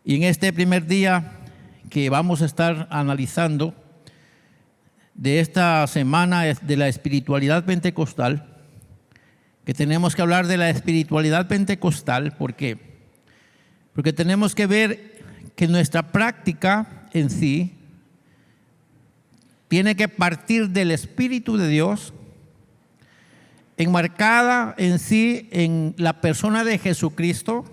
Y en este primer día que vamos a estar analizando de esta semana de la espiritualidad pentecostal, que tenemos que hablar de la espiritualidad pentecostal, ¿por qué? Porque tenemos que ver que nuestra práctica en sí tiene que partir del Espíritu de Dios, enmarcada en sí en la persona de Jesucristo,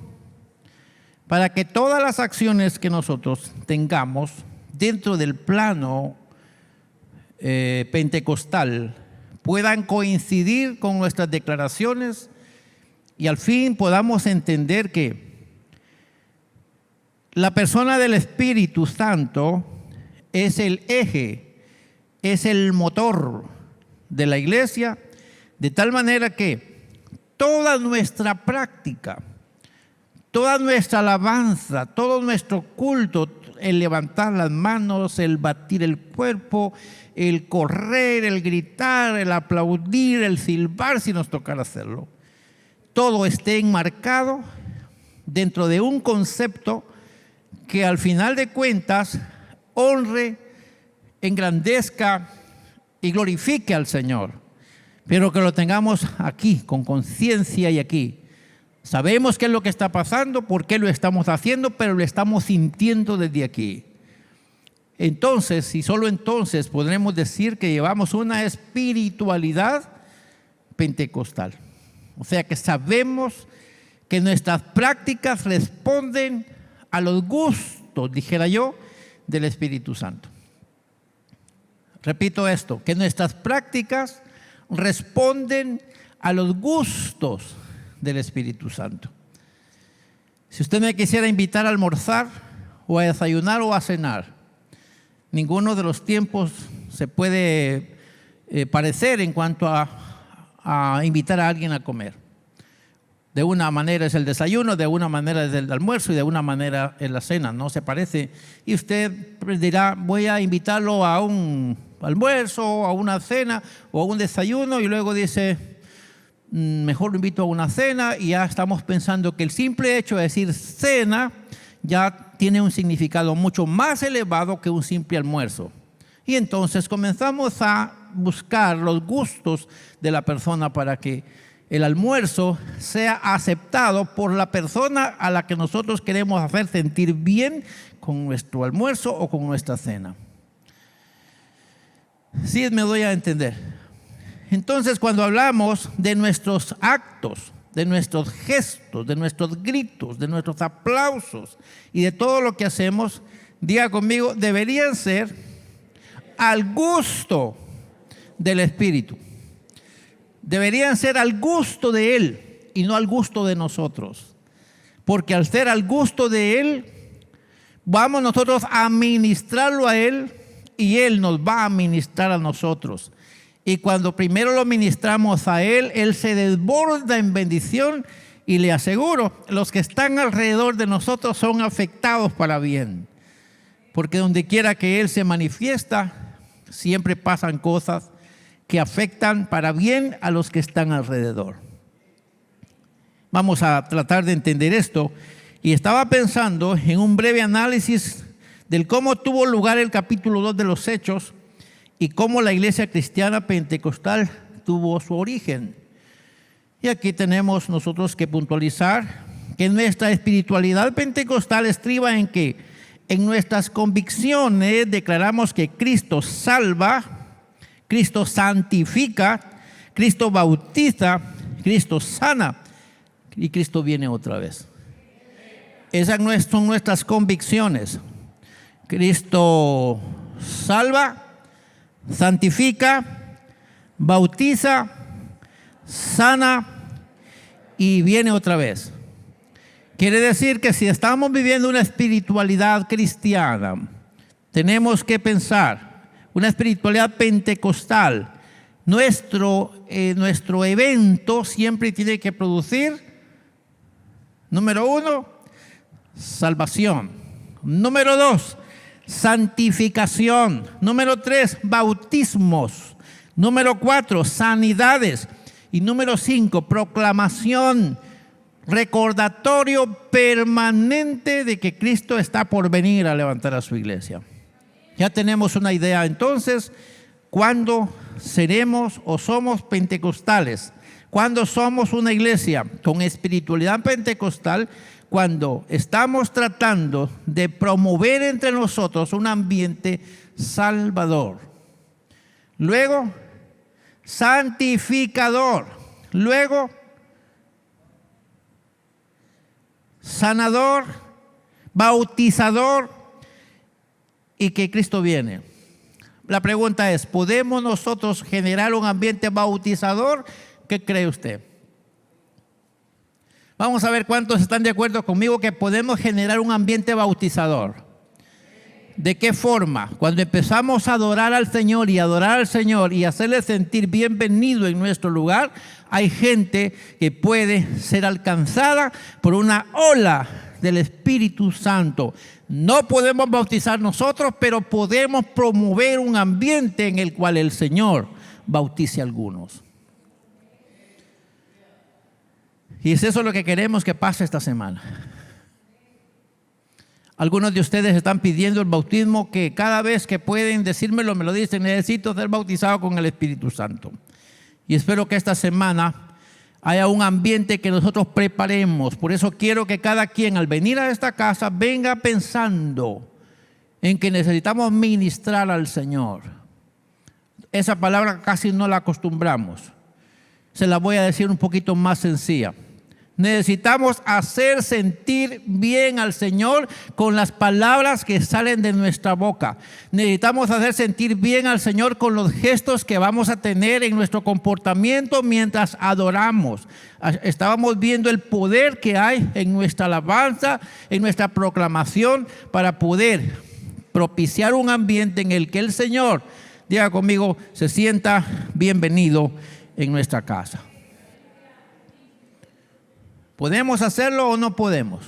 para que todas las acciones que nosotros tengamos dentro del plano pentecostal puedan coincidir con nuestras declaraciones y al fin podamos entender que la persona del Espíritu Santo es el eje, es el motor de la iglesia, de tal manera que toda nuestra práctica, toda nuestra alabanza, todo nuestro culto, el levantar las manos, el batir el cuerpo, el correr, el gritar, el aplaudir, el silbar si nos tocara hacerlo, todo esté enmarcado dentro de un concepto que al final de cuentas honre, engrandezca y glorifique al Señor, pero que lo tengamos aquí con conciencia y aquí. Sabemos qué es lo que está pasando, por qué lo estamos haciendo, pero lo estamos sintiendo desde aquí. Entonces, y solo entonces podremos decir que llevamos una espiritualidad pentecostal. O sea que sabemos que nuestras prácticas responden a los gustos, dijera yo, del Espíritu Santo. Repito esto, que nuestras prácticas responden a los gustos del Espíritu Santo. Si usted me quisiera invitar a almorzar o a desayunar o a cenar, ninguno de los tiempos se puede parecer en cuanto a invitar a alguien a comer. De una manera es el desayuno, de una manera es el almuerzo y de una manera es la cena, no se parece. Y usted dirá, voy a invitarlo a un almuerzo, a una cena o a un desayuno, y luego dice, mejor lo invito a una cena, y ya estamos pensando que el simple hecho de decir cena ya tiene un significado mucho más elevado que un simple almuerzo. Y entonces comenzamos a buscar los gustos de la persona para que el almuerzo sea aceptado por la persona a la que nosotros queremos hacer sentir bien con nuestro almuerzo o con nuestra cena. Sí, me doy a entender. Entonces, cuando hablamos de nuestros actos, de nuestros gestos, de nuestros gritos, de nuestros aplausos y de todo lo que hacemos, diga conmigo, deberían ser al gusto del Espíritu. Deberían ser al gusto de Él y no al gusto de nosotros. Porque al ser al gusto de Él, vamos nosotros a ministrarlo a Él y Él nos va a ministrar a nosotros. Y cuando primero lo ministramos a Él, Él se desborda en bendición, y le aseguro, los que están alrededor de nosotros son afectados para bien. Porque donde quiera que Él se manifiesta, siempre pasan cosas que afectan para bien a los que están alrededor. Vamos a tratar de entender esto. Y estaba pensando en un breve análisis del cómo tuvo lugar el capítulo 2 de los Hechos y cómo la iglesia cristiana pentecostal tuvo su origen. Y aquí tenemos nosotros que puntualizar que nuestra espiritualidad pentecostal estriba en que en nuestras convicciones declaramos que Cristo salva, Cristo santifica, Cristo bautiza, Cristo sana y Cristo viene otra vez. Esas son nuestras convicciones. Cristo salva, santifica, bautiza, sana y viene otra vez. Quiere decir que si estamos viviendo una espiritualidad cristiana, tenemos que pensar una espiritualidad pentecostal. Nuestro evento siempre tiene que producir, número 1, salvación. Número 2, santificación. Número 3, bautismos. Número 4, sanidades. Y número 5, proclamación recordatorio permanente de que Cristo está por venir a levantar a su iglesia. Ya tenemos una idea entonces, ¿cuándo seremos o somos pentecostales? ¿Cuándo somos una iglesia con espiritualidad pentecostal? Cuando estamos tratando de promover entre nosotros un ambiente salvador. Luego, santificador. Luego, sanador, bautizador y que Cristo viene. La pregunta es, ¿podemos nosotros generar un ambiente bautizador? ¿Qué cree usted? Vamos a ver cuántos están de acuerdo conmigo que podemos generar un ambiente bautizador. ¿De qué forma? Cuando empezamos a adorar al Señor y hacerle sentir bienvenido en nuestro lugar, hay gente que puede ser alcanzada por una ola del Espíritu Santo. No podemos bautizar nosotros, pero podemos promover un ambiente en el cual el Señor bautice a algunos. Y es eso lo que queremos que pase esta semana. Algunos de ustedes están pidiendo el bautismo, que cada vez que pueden decírmelo, me lo dicen: necesito ser bautizado con el Espíritu Santo. Y espero que esta semana haya un ambiente que nosotros preparemos. Por eso quiero que cada quien al venir a esta casa venga pensando en que necesitamos ministrar al Señor. Esa palabra casi no la acostumbramos. Se la voy a decir un poquito más sencilla. Necesitamos hacer sentir bien al Señor con las palabras que salen de nuestra boca. Necesitamos hacer sentir bien al Señor con los gestos que vamos a tener en nuestro comportamiento mientras adoramos. Estábamos viendo el poder que hay en nuestra alabanza, en nuestra proclamación, para poder propiciar un ambiente en el que el Señor, diga conmigo, se sienta bienvenido en nuestra casa. ¿Podemos hacerlo o no podemos?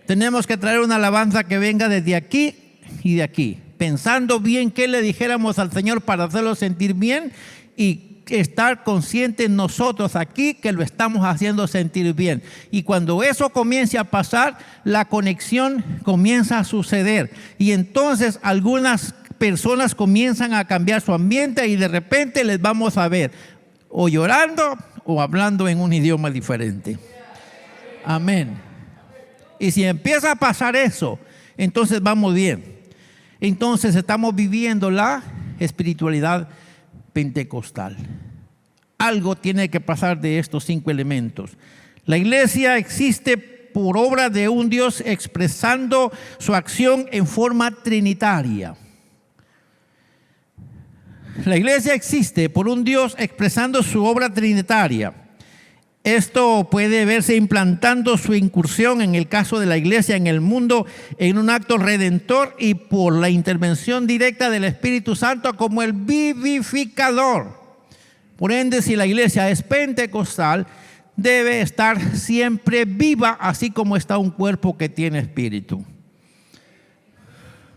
Tenemos que traer una alabanza que venga desde aquí y de aquí, pensando bien qué le dijéramos al Señor para hacerlo sentir bien y estar conscientes nosotros aquí que lo estamos haciendo sentir bien. Y cuando eso comience a pasar, la conexión comienza a suceder. Y entonces algunas personas comienzan a cambiar su ambiente y de repente les vamos a ver o llorando o hablando en un idioma diferente. Amén. Y si empieza a pasar eso, entonces vamos bien. Entonces estamos viviendo la espiritualidad pentecostal. Algo tiene que pasar de estos 5 elementos. La iglesia existe por obra de un Dios expresando su acción en forma trinitaria. La iglesia existe por un Dios expresando su obra trinitaria. Esto puede verse implantando su incursión en el caso de la iglesia en el mundo en un acto redentor y por la intervención directa del Espíritu Santo como el vivificador. Por ende, si la iglesia es pentecostal, debe estar siempre viva, así como está un cuerpo que tiene espíritu.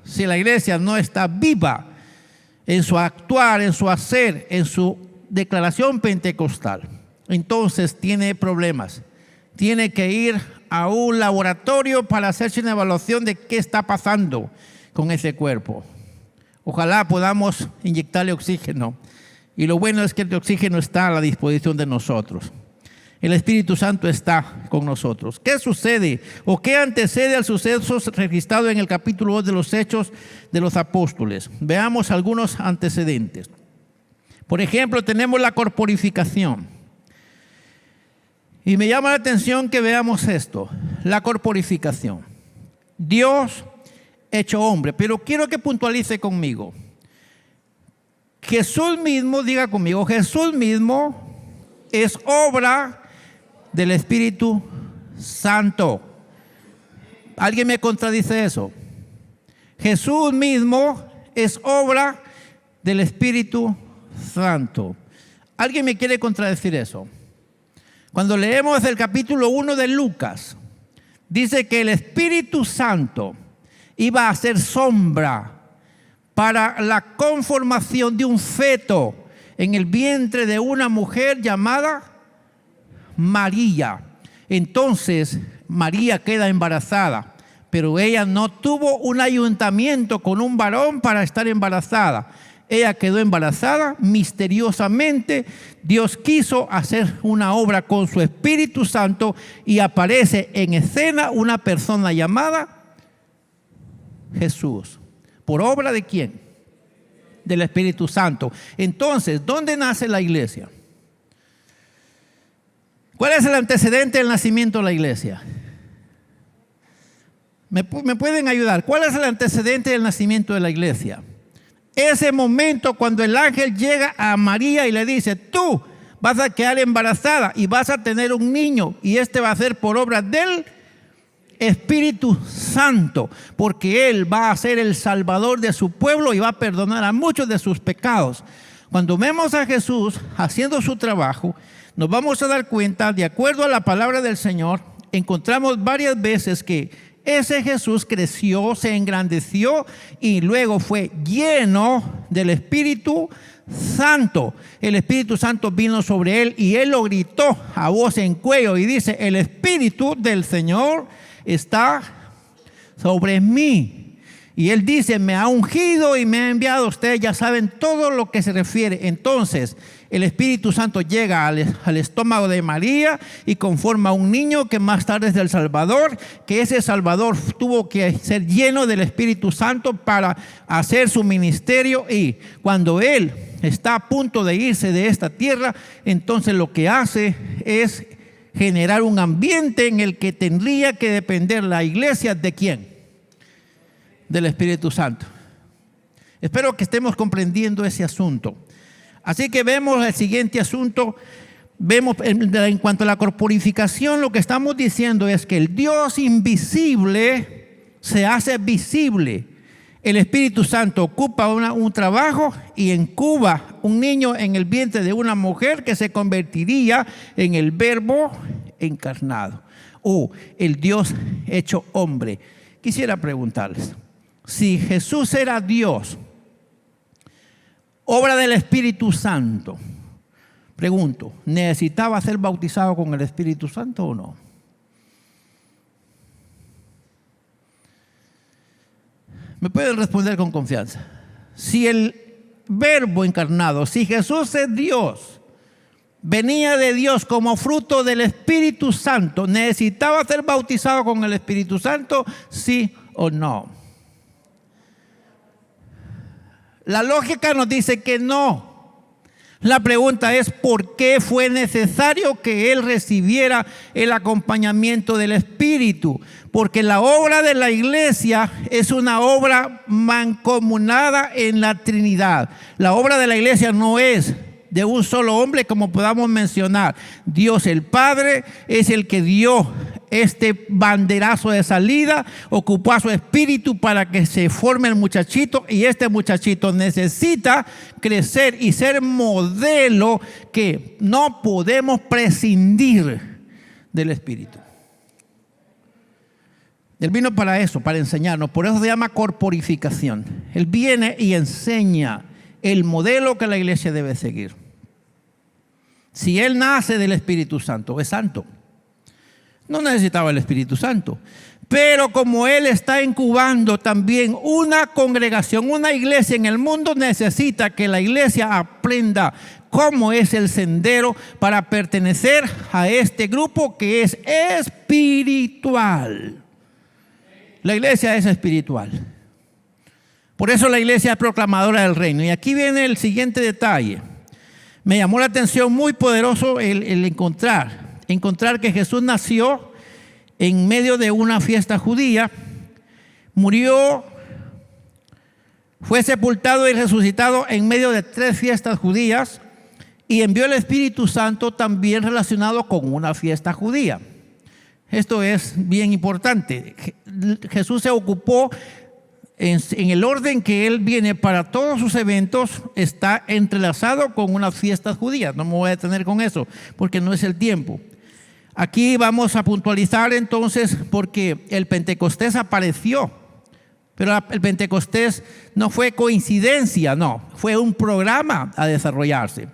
Si la iglesia no está viva en su actuar, en su hacer, en su declaración pentecostal, entonces tiene problemas. Tiene que ir a un laboratorio para hacerse una evaluación de qué está pasando con ese cuerpo. Ojalá podamos inyectarle oxígeno. Y lo bueno es que el oxígeno está a la disposición de nosotros. El Espíritu Santo está con nosotros. ¿Qué sucede o qué antecede al suceso registrado en el capítulo 2 de los Hechos de los Apóstoles? Veamos algunos antecedentes. Por ejemplo, tenemos la corporificación. Y me llama la atención que veamos esto, la corporificación. Dios hecho hombre, pero quiero que puntualice conmigo. Jesús mismo, diga conmigo, Jesús mismo es obra del Espíritu Santo. ¿Alguien me contradice eso? Jesús mismo es obra del Espíritu Santo. ¿Alguien me quiere contradecir eso? Cuando leemos el capítulo 1 de Lucas, dice que el Espíritu Santo iba a ser sombra para la conformación de un feto en el vientre de una mujer llamada María. Entonces María queda embarazada, pero ella no tuvo un ayuntamiento con un varón para estar embarazada. Ella quedó embarazada misteriosamente. Dios quiso hacer una obra con su Espíritu Santo y aparece en escena una persona llamada Jesús. ¿Por obra de quién? Del Espíritu Santo. Entonces, ¿dónde nace la iglesia? ¿Cuál es el antecedente del nacimiento de la iglesia? ¿Me pueden ayudar? ¿Cuál es el antecedente del nacimiento de la iglesia? Ese momento cuando el ángel llega a María y le dice: tú vas a quedar embarazada y vas a tener un niño, y este va a ser por obra del Espíritu Santo, porque Él va a ser el Salvador de su pueblo y va a perdonar a muchos de sus pecados. Cuando vemos a Jesús haciendo su trabajo, nos vamos a dar cuenta, de acuerdo a la palabra del Señor, encontramos varias veces que ese Jesús creció, se engrandeció y luego fue lleno del Espíritu Santo. El Espíritu Santo vino sobre él y él lo gritó a voz en cuello y dice: el Espíritu del Señor está sobre mí. Y él dice: me ha ungido y me ha enviado. Ustedes ya saben todo lo que se refiere. Entonces el Espíritu Santo llega al estómago de María y conforma un niño que más tarde es el Salvador, que ese Salvador tuvo que ser lleno del Espíritu Santo para hacer su ministerio. Y cuando él está a punto de irse de esta tierra, entonces lo que hace es generar un ambiente en el que tendría que depender la iglesia ¿de quién? Del Espíritu Santo. Espero que estemos comprendiendo ese asunto. Así que vemos el siguiente asunto. Vemos en cuanto a la corporificación, lo que estamos diciendo es que el Dios invisible se hace visible. El Espíritu Santo ocupa un trabajo y incuba un niño en el vientre de una mujer que se convertiría en el Verbo encarnado, o el Dios hecho hombre. Quisiera preguntarles, si Jesús era Dios, obra del Espíritu Santo, pregunto, ¿necesitaba ser bautizado con el Espíritu Santo o no? Me pueden responder con confianza. Si el Verbo encarnado, si Jesús es Dios, venía de Dios como fruto del Espíritu Santo, ¿necesitaba ser bautizado con el Espíritu Santo? ¿Sí o no? La lógica nos dice que no. La pregunta es: ¿por qué fue necesario que él recibiera el acompañamiento del Espíritu? Porque la obra de la iglesia es una obra mancomunada en la Trinidad. La obra de la iglesia no es de un solo hombre, como podamos mencionar. Dios el Padre es el que dio este banderazo de salida, ocupó a su Espíritu para que se forme el muchachito, y este muchachito necesita crecer y ser modelo, que no podemos prescindir del Espíritu. Él vino para eso, para enseñarnos. Por eso se llama corporificación. Él viene y enseña el modelo que la iglesia debe seguir. Si él nace del Espíritu Santo, es santo. No necesitaba el Espíritu Santo. Pero como él está incubando también una congregación, una iglesia en el mundo, necesita que la iglesia aprenda cómo es el sendero para pertenecer a este grupo que es espiritual. La iglesia es espiritual. Por eso la iglesia es proclamadora del reino. Y aquí viene el siguiente detalle. Me llamó la atención muy poderoso el encontrar que Jesús nació en medio de una fiesta judía, murió, fue sepultado y resucitado en medio de 3 fiestas judías, y envió el Espíritu Santo también relacionado con una fiesta judía. Esto es bien importante. Jesús se ocupó en el orden que él viene para todos sus eventos, está entrelazado con unas fiestas judías. No me voy a detener con eso porque no es el tiempo. Aquí vamos a puntualizar entonces, porque el Pentecostés apareció, pero el Pentecostés no fue coincidencia, no, fue un programa a desarrollarse.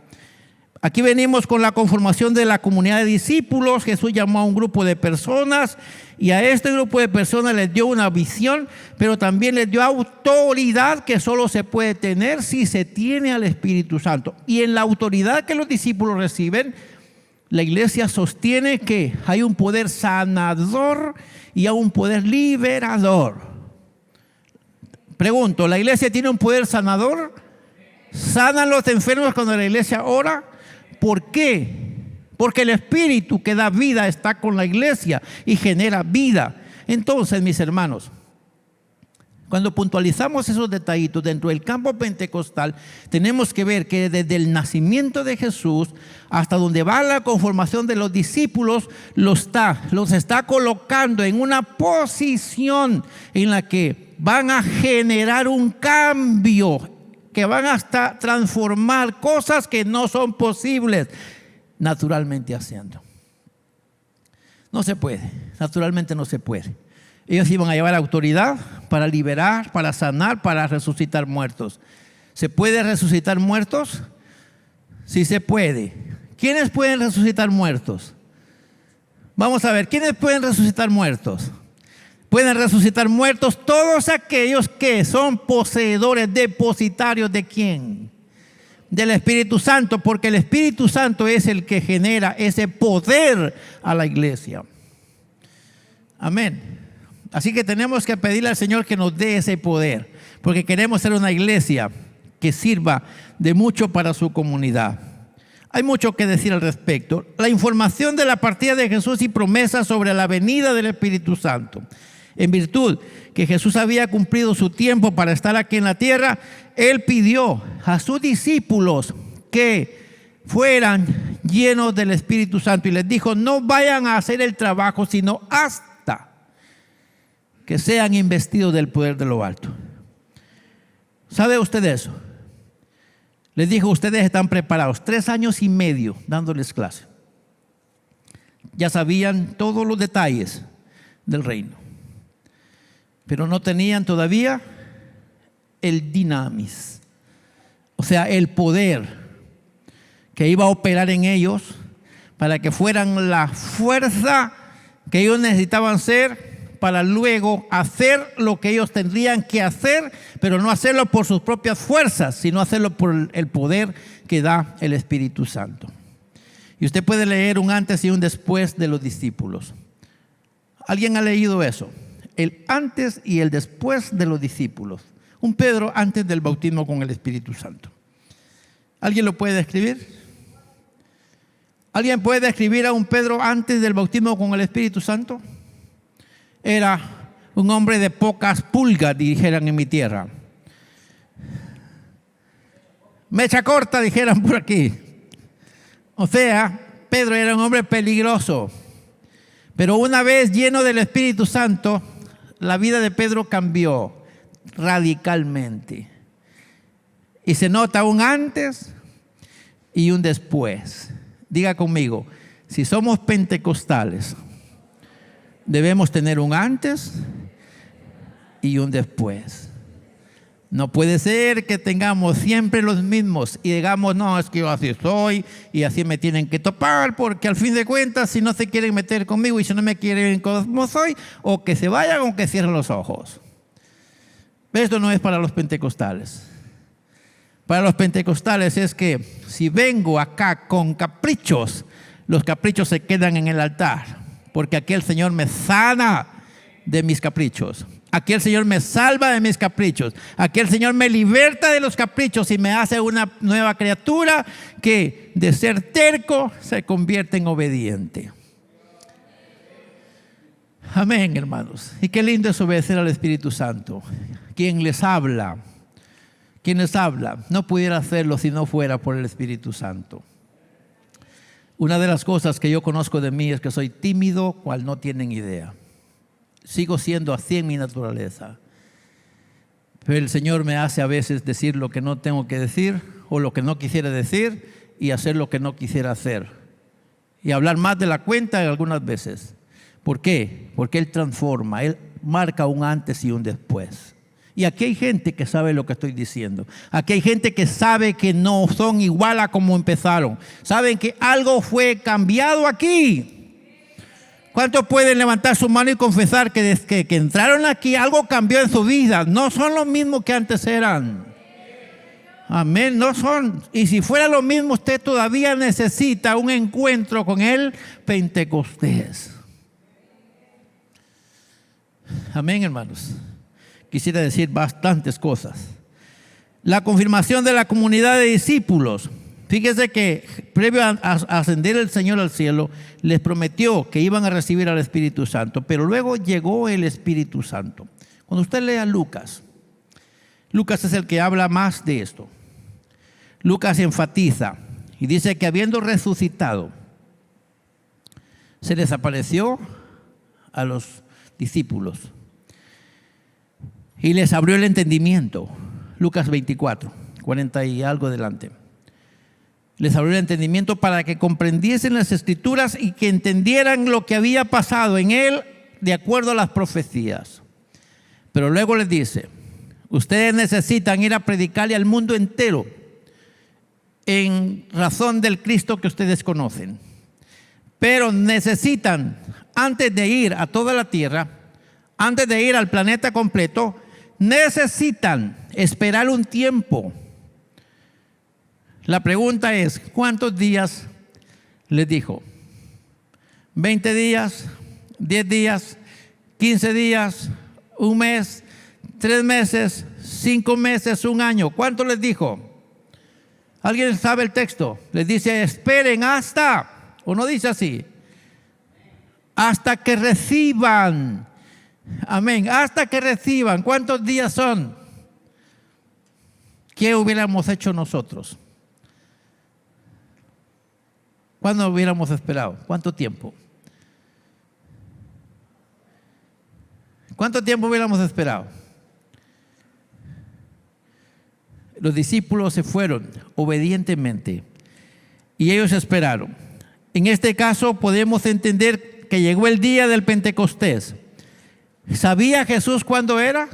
Aquí venimos con la conformación de la comunidad de discípulos. Jesús llamó a un grupo de personas y a este grupo de personas les dio una visión, pero también les dio autoridad que solo se puede tener si se tiene al Espíritu Santo. Y en la autoridad que los discípulos reciben, la iglesia sostiene que hay un poder sanador y hay un poder liberador. Pregunto, ¿la iglesia tiene un poder sanador? ¿Sanan los enfermos cuando la iglesia ora? ¿Por qué? Porque el Espíritu que da vida está con la iglesia y genera vida. Entonces, mis hermanos, cuando puntualizamos esos detallitos dentro del campo pentecostal, tenemos que ver que desde el nacimiento de Jesús hasta donde va la conformación de los discípulos, los está colocando en una posición en la que van a generar un cambio, que van hasta transformar cosas que no son posibles naturalmente haciendo. No se puede, naturalmente no se puede. Ellos iban a llevar autoridad para liberar, para sanar, para resucitar muertos. ¿Se puede resucitar muertos? Sí se puede. ¿Quiénes pueden resucitar muertos? Vamos a ver, ¿quiénes pueden resucitar muertos? Pueden resucitar muertos todos aquellos que son poseedores, depositarios ¿de quién? Del Espíritu Santo, porque el Espíritu Santo es el que genera ese poder a la iglesia. Amén. Así que tenemos que pedirle al Señor que nos dé ese poder, porque queremos ser una iglesia que sirva de mucho para su comunidad. Hay mucho que decir al respecto. La información de la partida de Jesús y promesas sobre la venida del Espíritu Santo. En virtud que Jesús había cumplido su tiempo para estar aquí en la tierra, Él pidió a sus discípulos que fueran llenos del Espíritu Santo y les dijo: no vayan a hacer el trabajo, sino hasta que sean investidos del poder de lo alto. ¿Sabe usted eso? Les dijo: ustedes están preparados. 3 años y medio dándoles clase. Ya sabían todos los detalles del reino, pero no tenían todavía el dinamis, o sea, el poder que iba a operar en ellos para que fueran la fuerza que ellos necesitaban ser para luego hacer lo que ellos tendrían que hacer, pero no hacerlo por sus propias fuerzas, sino hacerlo por el poder que da el Espíritu Santo. Y usted puede leer un antes y un después de los discípulos. ¿Alguien ha leído eso? El antes y el después de los discípulos. Un Pedro antes del bautismo con el Espíritu Santo. ¿Alguien lo puede describir? ¿Alguien puede describir a un Pedro antes del bautismo con el Espíritu Santo? Era un hombre de pocas pulgas, dijeran en mi tierra. Mecha corta, dijeran por aquí. O sea, Pedro era un hombre peligroso. Pero una vez lleno del Espíritu Santo, la vida de Pedro cambió radicalmente. Y se nota un antes y un después. Diga conmigo, si somos pentecostales, debemos tener un antes y un después. No puede ser que tengamos siempre los mismos y digamos: no, es que yo así soy y así me tienen que topar, porque al fin de cuentas, si no se quieren meter conmigo y si no me quieren como soy, o que se vayan o que cierren los ojos. Esto no es para los pentecostales. Para los pentecostales es que si vengo acá con caprichos, los caprichos se quedan en el altar, porque aquí el Señor me sana de mis caprichos. Aquí el Señor me salva de mis caprichos. Aquí el Señor me liberta de los caprichos y me hace una nueva criatura que de ser terco se convierte en obediente. Amén, hermanos. Y qué lindo es obedecer al Espíritu Santo. Quien les habla no pudiera hacerlo si no fuera por el Espíritu Santo. Una de las cosas que yo conozco de mí es que soy tímido, cual no tienen idea. Sigo siendo así en mi naturaleza. Pero el Señor me hace a veces decir lo que no tengo que decir o lo que no quisiera decir y hacer lo que no quisiera hacer. Y hablar más de la cuenta algunas veces. ¿Por qué? Porque Él transforma, Él marca un antes y un después. Y aquí hay gente que sabe lo que estoy diciendo. Aquí hay gente que sabe que no son igual a como empezaron. Saben que algo fue cambiado aquí. ¿Cuántos pueden levantar su mano y confesar que desde que entraron aquí algo cambió en su vida? No son los mismos que antes eran. Amén, no son. Y si fuera lo mismo, usted todavía necesita un encuentro con el Pentecostés. Amén, hermanos. Quisiera decir bastantes cosas. La confirmación de la comunidad de discípulos. Fíjese que previo a ascender el Señor al cielo, les prometió que iban a recibir al Espíritu Santo, pero luego llegó el Espíritu Santo. Cuando usted lea Lucas, Lucas es el que habla más de esto. Lucas enfatiza y dice que habiendo resucitado, se les apareció a los discípulos y les abrió el entendimiento. Lucas 24, 40 y algo adelante. Les abrió el entendimiento para que comprendiesen las Escrituras y que entendieran lo que había pasado en él de acuerdo a las profecías. Pero luego les dice, ustedes necesitan ir a predicarle al mundo entero en razón del Cristo que ustedes conocen. Pero necesitan, antes de ir a toda la tierra, antes de ir al planeta completo, necesitan esperar un tiempo. La pregunta es, ¿cuántos días les dijo? ¿20 días? ¿10 días? ¿15 días? ¿Un mes? ¿3 meses? ¿5 meses? ¿1 año? ¿Cuánto les dijo? ¿Alguien sabe el texto? Les dice, esperen hasta, o no dice así, hasta que reciban. Amén, hasta que reciban. ¿Cuántos días son? ¿Qué hubiéramos hecho nosotros? ¿Cuándo hubiéramos esperado? ¿Cuánto tiempo? ¿Cuánto tiempo hubiéramos esperado? Los discípulos se fueron obedientemente y ellos esperaron. En este caso podemos entender que llegó el día del Pentecostés. ¿Sabía Jesús cuándo era?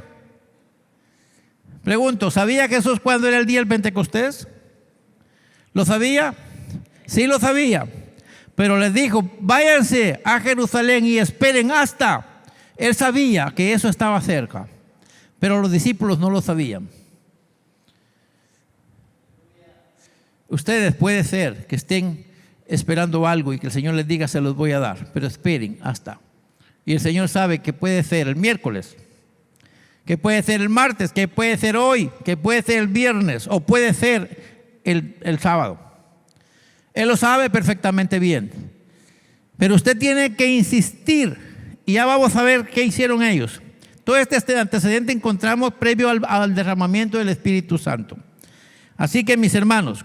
Pregunto, ¿sabía Jesús cuándo era el día del Pentecostés? ¿Lo sabía? Sí lo sabía, pero les dijo, váyanse a Jerusalén y esperen hasta. Él sabía que eso estaba cerca, pero los discípulos no lo sabían. Ustedes puede ser que estén esperando algo y que el Señor les diga se los voy a dar, pero esperen hasta. Y el Señor sabe que puede ser el miércoles, que puede ser el martes, que puede ser hoy, que puede ser el viernes o puede ser el sábado. Él lo sabe perfectamente bien. Pero usted tiene que insistir. Y ya vamos a ver qué hicieron ellos. Todo este antecedente encontramos previo al derramamiento del Espíritu Santo. Así que mis hermanos,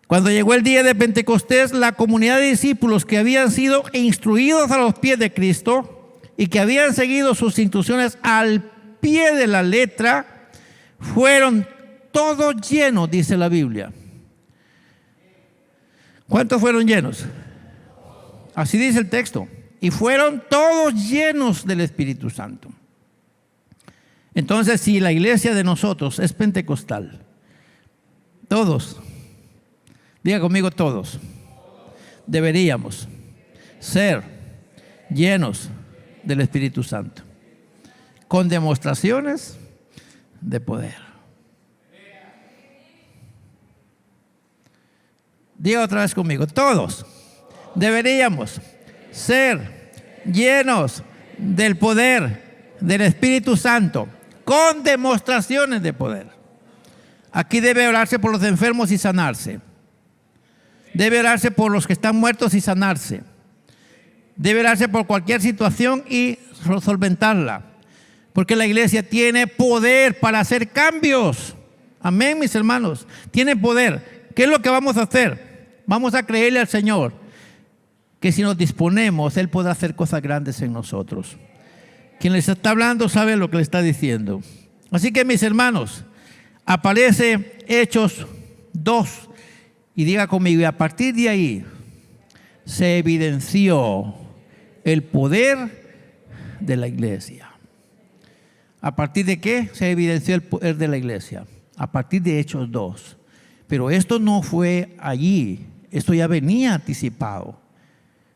cuando llegó el día de Pentecostés, la comunidad de discípulos que habían sido instruidos a los pies de Cristo y que habían seguido sus instrucciones al pie de la letra, fueron todos llenos, dice la Biblia. ¿Cuántos fueron llenos? Así dice el texto. Y fueron todos llenos del Espíritu Santo. Entonces, si la iglesia de nosotros es pentecostal, todos, diga conmigo todos, deberíamos ser llenos del Espíritu Santo, con demostraciones de poder. Diga otra vez conmigo, todos deberíamos ser llenos del poder del Espíritu Santo, con demostraciones de poder. Aquí debe orarse por los enfermos y sanarse. Debe orarse por los que están muertos y sanarse. Debe orarse por cualquier situación y solventarla. Porque la iglesia tiene poder para hacer cambios. Amén, mis hermanos. Tiene poder. ¿Qué es lo que vamos a hacer? Vamos a creerle al Señor que si nos disponemos, Él podrá hacer cosas grandes en nosotros. Quien les está hablando sabe lo que le está diciendo. Así que mis hermanos, aparece Hechos 2 y diga conmigo, y a partir de ahí se evidenció el poder de la iglesia. ¿A partir de qué se evidenció el poder de la iglesia? A partir de Hechos 2. Pero esto no fue allí, esto ya venía anticipado.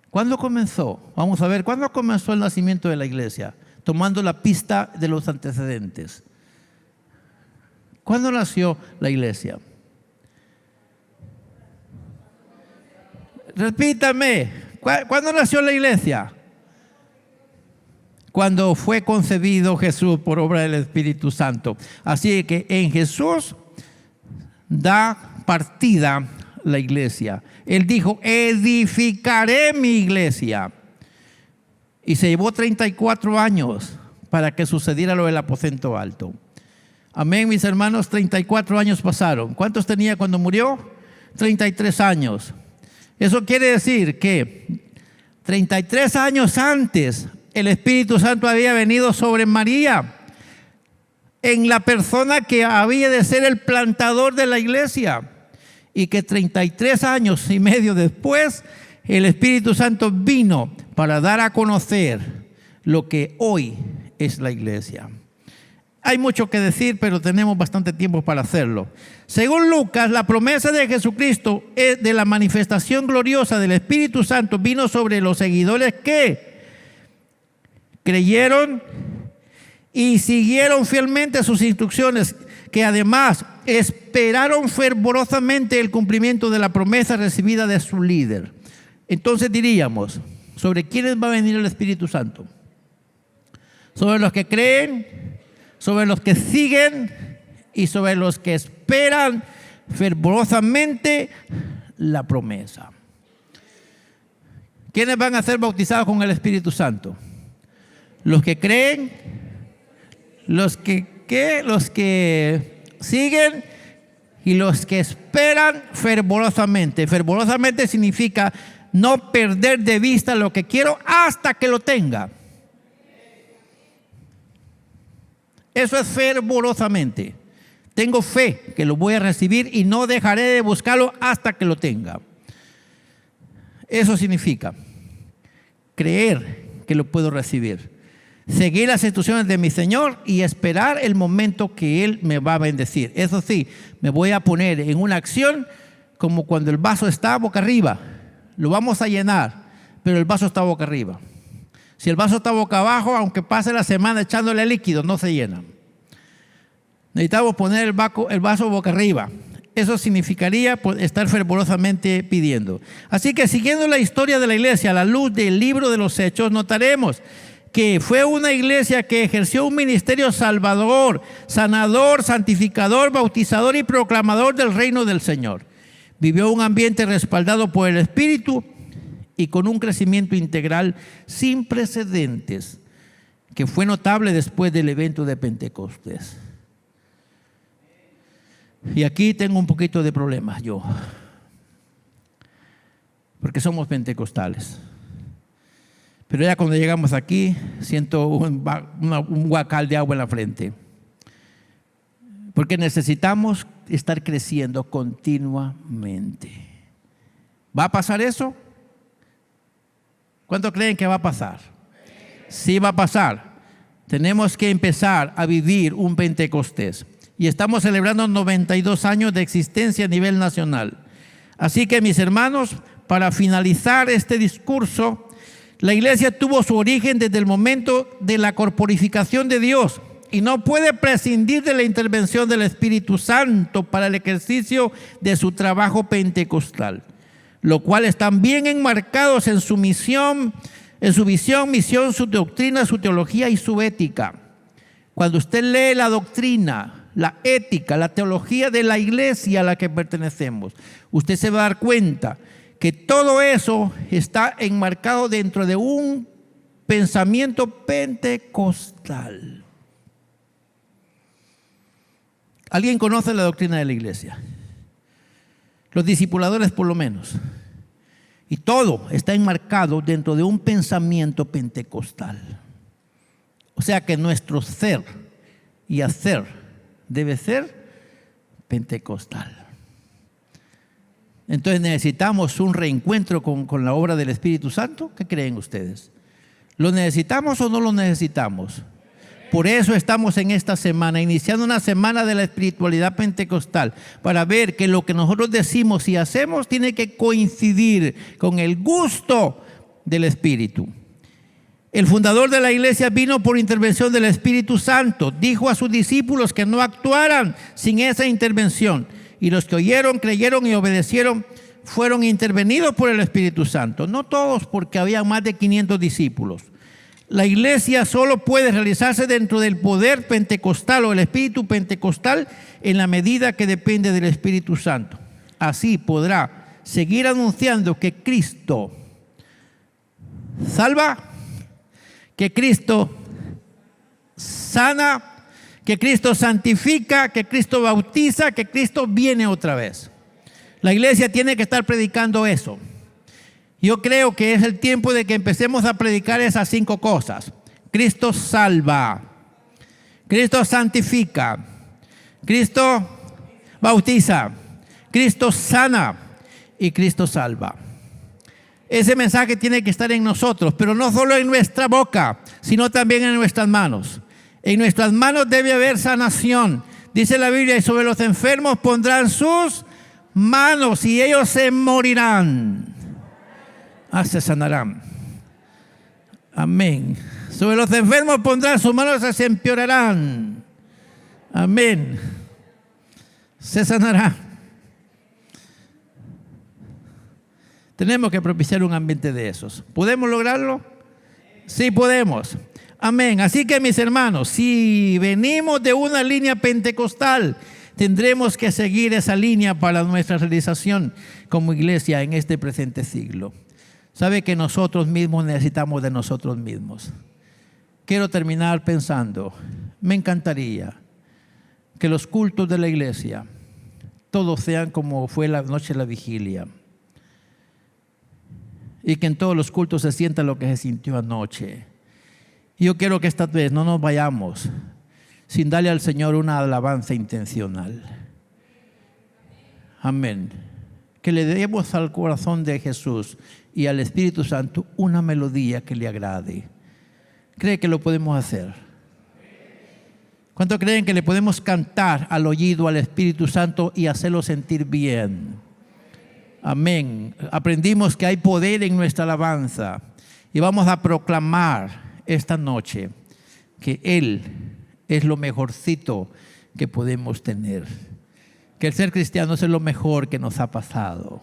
¿Cuándo comenzó? Vamos a ver, ¿cuándo comenzó el nacimiento de la iglesia? Tomando la pista de los antecedentes. ¿Cuándo nació la iglesia? Repítame, ¿cuándo nació la iglesia? Cuando fue concebido Jesús por obra del Espíritu Santo. Así que en Jesús da partida la iglesia. Él dijo, edificaré mi iglesia. Y se llevó 34 años para que sucediera lo del aposento alto. Amén, mis hermanos, 34 años pasaron. ¿Cuántos tenía cuando murió? 33 años. Eso quiere decir que 33 años antes el Espíritu Santo había venido sobre María en la persona que había de ser el plantador de la iglesia, y que 33 años y medio después el Espíritu Santo vino para dar a conocer lo que hoy es la iglesia. Hay mucho que decir, pero tenemos bastante tiempo para hacerlo. Según Lucas, la promesa de Jesucristo es de la manifestación gloriosa del Espíritu Santo vino sobre los seguidores que creyeron y siguieron fielmente sus instrucciones, que además esperaron fervorosamente el cumplimiento de la promesa recibida de su líder. Entonces diríamos, ¿sobre quiénes va a venir el Espíritu Santo? Sobre los que creen, sobre los que siguen y sobre los que esperan fervorosamente la promesa. ¿Quiénes van a ser bautizados con el Espíritu Santo? Los que creen, los que siguen y los que esperan fervorosamente. Fervorosamente significa no perder de vista lo que quiero hasta que lo tenga. Eso es fervorosamente. Tengo fe que lo voy a recibir y no dejaré de buscarlo hasta que lo tenga. Eso significa creer que lo puedo recibir, seguir las instrucciones de mi Señor y esperar el momento que Él me va a bendecir. Eso sí, me voy a poner en una acción como cuando el vaso está boca arriba. Lo vamos a llenar, pero el vaso está boca arriba. Si el vaso está boca abajo, aunque pase la semana echándole líquido, no se llena. Necesitamos poner el vaso boca arriba. Eso significaría estar fervorosamente pidiendo. Así que siguiendo la historia de la iglesia a la luz del libro de los Hechos, notaremos que fue una iglesia que ejerció un ministerio salvador, sanador, santificador, bautizador y proclamador del reino del Señor. Vivió un ambiente respaldado por el Espíritu y con un crecimiento integral sin precedentes, que fue notable después del evento de Pentecostés. Y aquí tengo un poquito de problemas yo, porque somos pentecostales. Pero ya cuando llegamos aquí, siento un guacal de agua en la frente. Porque necesitamos estar creciendo continuamente. ¿Va a pasar eso? ¿Cuánto creen que va a pasar? Sí va a pasar. Tenemos que empezar a vivir un Pentecostés. Y estamos celebrando 92 años de existencia a nivel nacional. Así que, mis hermanos, para finalizar este discurso, la iglesia tuvo su origen desde el momento de la corporificación de Dios y no puede prescindir de la intervención del Espíritu Santo para el ejercicio de su trabajo pentecostal, lo cual están bien enmarcados en su misión, misión, su doctrina, su teología y su ética. Cuando usted lee la doctrina, la ética, la teología de la iglesia a la que pertenecemos, usted se va a dar cuenta que todo eso está enmarcado dentro de un pensamiento pentecostal. ¿Alguien conoce la doctrina de la iglesia? Los discipuladores por lo menos. Y todo está enmarcado dentro de un pensamiento pentecostal. O sea que nuestro ser y hacer debe ser pentecostal. Entonces necesitamos un reencuentro con la obra del Espíritu Santo. ¿Qué creen ustedes? ¿Lo necesitamos o no lo necesitamos? Por eso estamos en esta semana, iniciando una semana de la espiritualidad pentecostal, para ver que lo que nosotros decimos y hacemos tiene que coincidir con el gusto del Espíritu. El fundador de la iglesia vino por intervención del Espíritu Santo. Dijo a sus discípulos que no actuaran sin esa intervención. Y los que oyeron, creyeron y obedecieron fueron intervenidos por el Espíritu Santo. No todos, porque había más de 500 discípulos. La iglesia solo puede realizarse dentro del poder pentecostal o el espíritu pentecostal en la medida que depende del Espíritu Santo. Así podrá seguir anunciando que Cristo salva, que Cristo sana, que Cristo santifica, que Cristo bautiza, que Cristo viene otra vez. La iglesia tiene que estar predicando eso. Yo creo que es el tiempo de que empecemos a predicar esas 5 cosas. Cristo salva, Cristo santifica, Cristo bautiza, Cristo sana y Cristo salva. Ese mensaje tiene que estar en nosotros, pero no solo en nuestra boca, sino también en nuestras manos. En nuestras manos debe haber sanación. Dice la Biblia, y sobre los enfermos pondrán sus manos y ellos se morirán. Se sanarán. Amén. Sobre los enfermos pondrán sus manos y se empeorarán. Amén. Se sanará. Tenemos que propiciar un ambiente de esos. ¿Podemos lograrlo? Sí podemos. Amén. Así que, mis hermanos, si venimos de una línea pentecostal, tendremos que seguir esa línea para nuestra realización como iglesia en este presente siglo. Sabe que nosotros mismos necesitamos de nosotros mismos. Quiero terminar pensando, me encantaría que los cultos de la iglesia todos sean como fue la noche de la vigilia, y que en todos los cultos se sienta lo que se sintió anoche. Yo quiero que esta vez no nos vayamos sin darle al Señor una alabanza intencional. Amén. Que le demos al corazón de Jesús y al Espíritu Santo una melodía que le agrade. ¿Cree que lo podemos hacer? ¿Cuánto creen que le podemos cantar al oído al Espíritu Santo y hacerlo sentir bien? Amén. Aprendimos que hay poder en nuestra alabanza y vamos a proclamar esta noche que Él es lo mejorcito que podemos tener. Que el ser cristiano es lo mejor que nos ha pasado.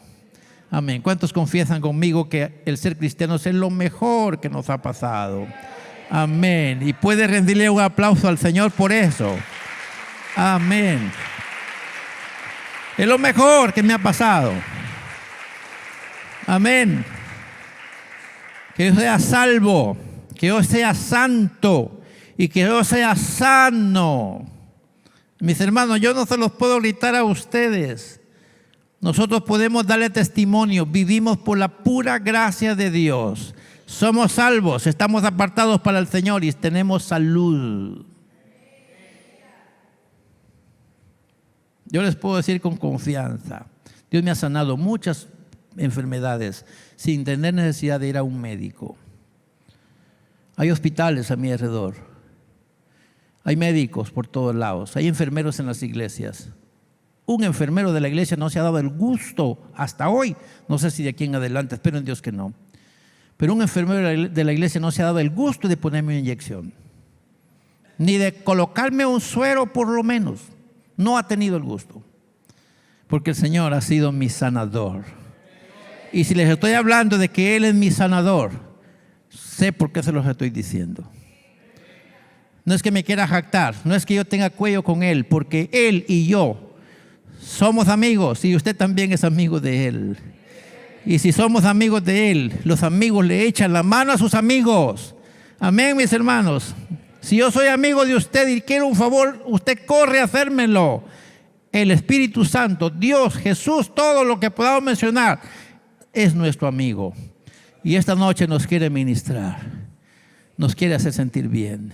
Amén. ¿Cuántos confiesan conmigo que el ser cristiano es lo mejor que nos ha pasado? Amén. Y puede rendirle un aplauso al Señor por eso. Amén. Es lo mejor que me ha pasado. Amén. Que yo sea salvo, que yo sea santo y que yo sea sano. Mis hermanos, yo no se los puedo gritar a ustedes. Nosotros podemos darle testimonio. Vivimos por la pura gracia de Dios. Somos salvos, estamos apartados para el Señor y tenemos salud. Yo les puedo decir con confianza, Dios me ha sanado muchas enfermedades sin tener necesidad de ir a un médico. Hay hospitales a mi alrededor, hay médicos por todos lados, hay enfermeros en las iglesias. Un enfermero de la iglesia no se ha dado el gusto hasta hoy, no sé si de aquí en adelante, espero en Dios que no, pero un enfermero de la iglesia no se ha dado el gusto de ponerme una inyección, ni de colocarme un suero, por lo menos no ha tenido el gusto, porque el Señor ha sido mi sanador. Y si les estoy hablando de que Él es mi sanador, sé por qué se los estoy diciendo. No es que me quiera jactar, no es que yo tenga cuello con Él, porque Él y yo somos amigos y usted también es amigo de Él. Y si somos amigos de Él, los amigos le echan la mano a sus amigos. Amén, mis hermanos. Si yo soy amigo de usted y quiero un favor, usted corre a hacérmelo. El Espíritu Santo, Dios, Jesús, todo lo que podamos mencionar, es nuestro amigo. Y esta noche nos quiere ministrar, nos quiere hacer sentir bien.